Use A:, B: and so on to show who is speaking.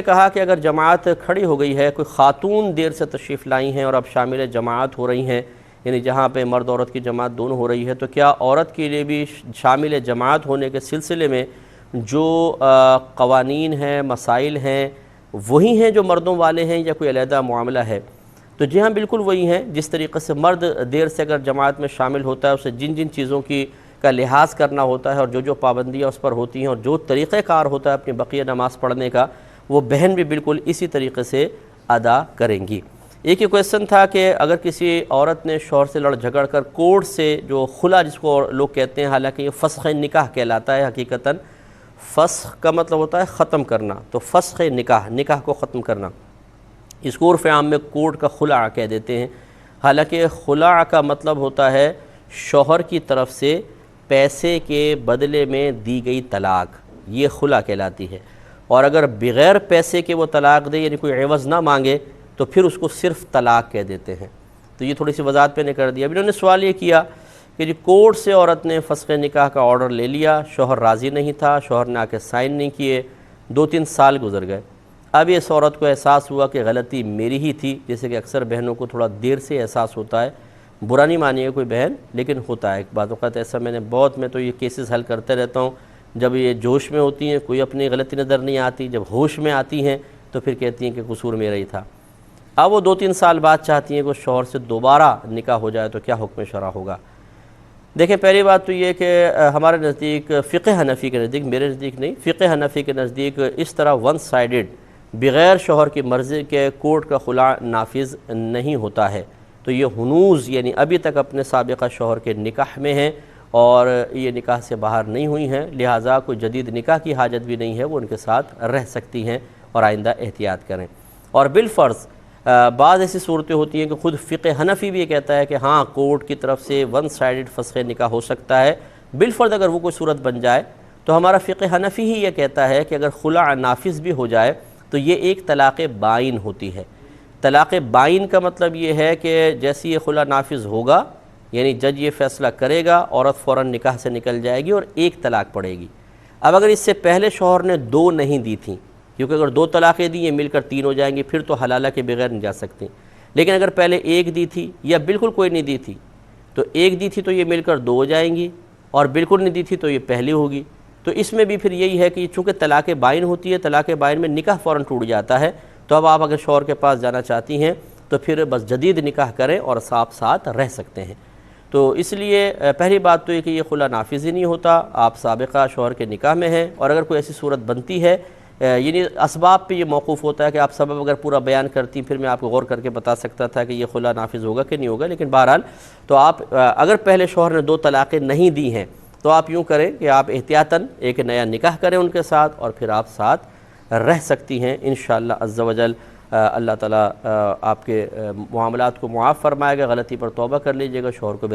A: کہا کہ اگر جماعت کھڑی ہو گئی ہے، کوئی خاتون دیر سے تشریف لائی ہیں اور اب شامل جماعت ہو رہی ہیں، یعنی جہاں پہ مرد عورت کی جماعت دونوں ہو رہی ہے، تو کیا عورت کے لیے بھی شامل جماعت ہونے کے سلسلے میں جو قوانین ہیں، مسائل ہیں، وہی ہیں جو مردوں والے ہیں یا کوئی علیحدہ معاملہ ہے؟ تو جی ہاں، بالکل وہی ہیں۔ جس طریقے سے مرد دیر سے اگر جماعت میں شامل ہوتا ہے، اسے جن جن چیزوں کا لحاظ کرنا ہوتا ہے اور جو پابندیاں اس پر ہوتی ہیں اور جو طریقہ کار ہوتا ہے اپنی بقیہ نماز پڑھنے کا، وہ بہن بھی بالکل اسی طریقے سے ادا کریں گی۔ ایک یہ کویسچن تھا کہ اگر کسی عورت نے شوہر سے لڑ جھگڑ کر کورٹ سے جو خلا جس کو لوگ کہتے ہیں، حالانکہ یہ فسخ نکاح کہلاتا ہے، حقیقتاً فسخ کا مطلب ہوتا ہے ختم کرنا، تو فسخ نکاح کو ختم کرنا، اس کو عرف عام میں کورٹ کا خلع کہہ دیتے ہیں۔ حالانکہ خلع کا مطلب ہوتا ہے شوہر کی طرف سے پیسے کے بدلے میں دی گئی طلاق، یہ خلع کہلاتی ہے۔ اور اگر بغیر پیسے کے وہ طلاق دے، یعنی کوئی عوض نہ مانگے، تو پھر اس کو صرف طلاق کہہ دیتے ہیں۔ تو یہ تھوڑی سی وضاحت میں نے کر دیا۔ اب انہوں نے سوال یہ کیا کہ جی کورٹ سے عورت نے فسخ نکاح کا آرڈر لے لیا، شوہر راضی نہیں تھا، شوہر نے آ کے سائن نہیں کیے، 2-3 سال گزر گئے۔ اب اس عورت کو احساس ہوا کہ غلطی میری ہی تھی، جیسے کہ اکثر بہنوں کو تھوڑا دیر سے احساس ہوتا ہے، برا نہیں مانیے کوئی بہن، لیکن ہوتا ہے بعض اوقات ایسا۔ میں تو یہ کیسز حل کرتے رہتا ہوں، جب یہ جوش میں ہوتی ہیں، کوئی اپنی غلطی نظر نہیں آتی، جب ہوش میں آتی ہیں تو پھر کہتی ہیں کہ قصور میرا ہی تھا۔ اب وہ 2-3 سال بعد چاہتی ہیں کہ شوہر سے دوبارہ نکاح ہو جائے، تو کیا حکم شرع ہوگا؟ دیکھیں، پہلی بات تو یہ کہ ہمارے نزدیک فقہ حنفی کے نزدیک، میرے نزدیک نہیں، فقہ حنفی کے نزدیک اس طرح ون سائیڈڈ بغیر شوہر کی مرضی کے کورٹ کا خلع نافذ نہیں ہوتا ہے۔ تو یہ ہنوز یعنی ابھی تک اپنے سابقہ شوہر کے نکاح میں ہیں اور یہ نکاح سے باہر نہیں ہوئی ہیں، لہٰذا کوئی جدید نکاح کی حاجت بھی نہیں ہے، وہ ان کے ساتھ رہ سکتی ہیں اور آئندہ احتیاط کریں۔ اور بالفرض بعض ایسی صورتیں ہوتی ہیں کہ خود فقہ حنفی بھی یہ کہتا ہے کہ ہاں کورٹ کی طرف سے ون سائیڈڈ فسخ نکاح ہو سکتا ہے۔ بالفرض اگر وہ کوئی صورت بن جائے تو ہمارا فقہ حنفی ہی یہ کہتا ہے کہ اگر خلع نافذ بھی ہو جائے تو یہ ایک طلاق بائن ہوتی ہے۔ طلاق بائن کا مطلب یہ ہے کہ جیسے یہ خلع نافذ ہوگا، یعنی جج یہ فیصلہ کرے گا، عورت فوراً نکاح سے نکل جائے گی اور ایک طلاق پڑے گی۔ اب اگر اس سے پہلے شوہر نے 2 نہیں دی تھیں، کیونکہ اگر 2 طلاقیں دیں یہ مل کر 3 ہو جائیں گی، پھر تو حلالہ کے بغیر نہیں جا سکتی، لیکن اگر پہلے 1 دی تھی یا بالکل کوئی نہیں دی تھی، تو 1 دی تھی تو یہ مل کر 2 ہو جائیں گی، اور بالکل نہیں دی تھی تو یہ پہلی ہوگی۔ تو اس میں بھی پھر یہی ہے کہ چونکہ طلاق بائن ہوتی ہے، طلاق بائن میں نکاح فوراً ٹوٹ جاتا ہے، تو اب آپ اگر شوہر کے پاس جانا چاہتی ہیں تو پھر بس جدید نکاح کریں اور ساتھ رہ سکتے ہیں۔ تو اس لیے پہلی بات تو یہ کہ یہ خلع نافذ ہی نہیں ہوتا، آپ سابقہ شوہر کے نکاح میں ہیں، اور اگر کوئی ایسی صورت بنتی ہے، یعنی اسباب پہ یہ موقوف ہوتا ہے کہ آپ سبب اگر پورا بیان کرتی پھر میں آپ کو غور کر کے بتا سکتا تھا کہ یہ خلع نافذ ہوگا کہ نہیں ہوگا، لیکن بہرحال تو آپ اگر پہلے شوہر نے 2 طلاقیں نہیں دی ہیں تو آپ یوں کریں کہ آپ احتیاطاً ایک نیا نکاح کریں ان کے ساتھ، اور پھر آپ ساتھ رہ سکتی ہیں انشاءاللہ عز و جل۔ اللہ تعالیٰ آپ کے معاملات کو معاف فرمائے گا، غلطی پر توبہ کر لیجئے گا، شوہر کو